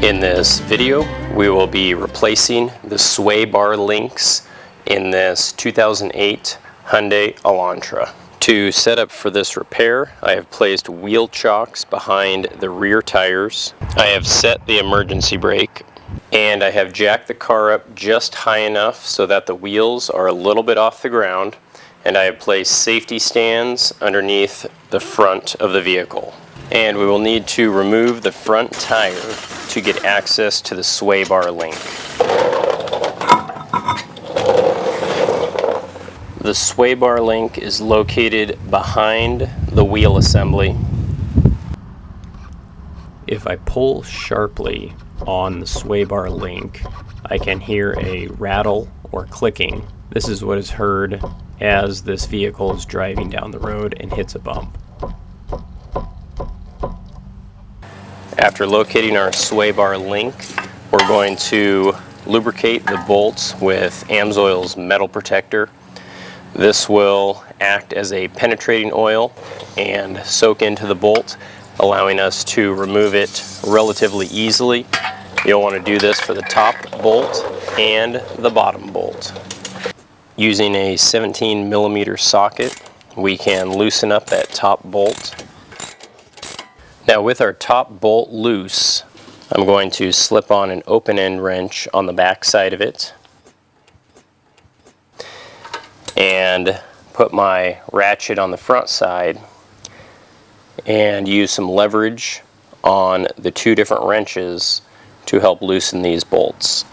In this video, we will be replacing the sway bar links in this 2008 Hyundai Elantra. To set up for this repair, I have placed wheel chocks behind the rear tires. I have set the emergency brake, and I have jacked the car up just high enough so that the wheels are a little bit off the ground, and I have placed safety stands underneath the front of the vehicle. And we will need to remove the front tire to get access to the sway bar link. The sway bar link is located behind the wheel assembly. If I pull sharply on the sway bar link, I can hear a rattle or clicking. This is what is heard as this vehicle is driving down the road and hits a bump. After locating our sway bar link, we're going to lubricate the bolts with Amsoil's metal protector. This will act as a penetrating oil and soak into the bolt, allowing us to remove it relatively easily. You'll want to do this for the top bolt and the bottom bolt. Using a 17mm socket, we can loosen up that top bolt. Now, with our top bolt loose, I'm going to slip on an open end wrench on the back side of it and put my ratchet on the front side and use some leverage on the two different wrenches to help loosen these bolts.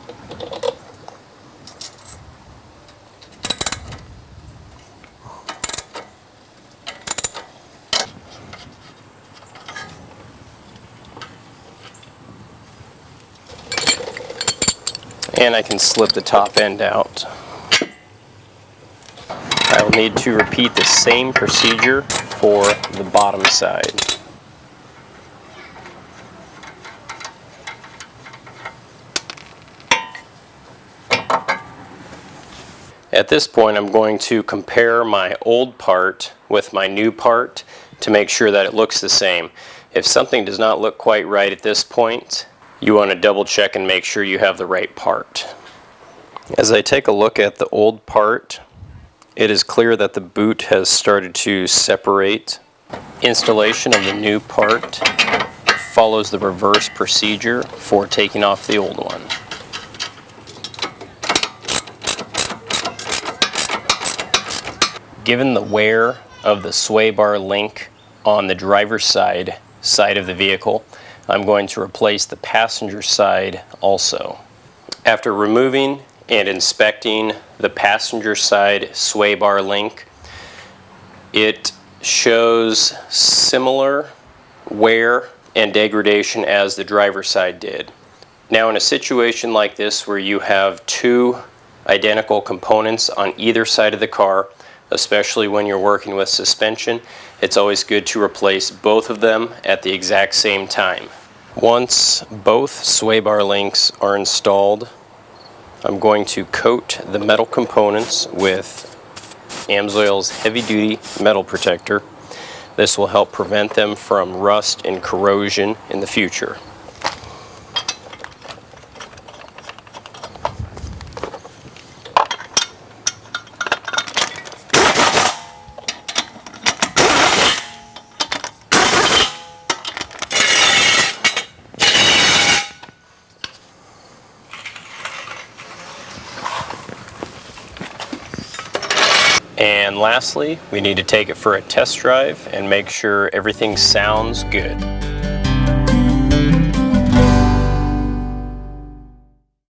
And I can slip the top end out. I will need to repeat the same procedure for the bottom side. At this point, I'm going to compare my old part with my new part to make sure that it looks the same. If something does not look quite right at this point, you want to double check and make sure you have the right part. As I take a look at the old part, it is clear that the boot has started to separate. Installation of the new part follows the reverse procedure for taking off the old one. Given the wear of the sway bar link on the driver's side of the vehicle, I'm going to replace the passenger side also. After removing and inspecting the passenger side sway bar link, it shows similar wear and degradation as the driver's side did. Now, in a situation like this where you have two identical components on either side of the car, especially when you're working with suspension, it's always good to replace both of them at the exact same time. Once both sway bar links are installed, I'm going to coat the metal components with Amsoil's heavy-duty metal protector. This will help prevent them from rust and corrosion in the future. And lastly, we need to take it for a test drive and make sure everything sounds good.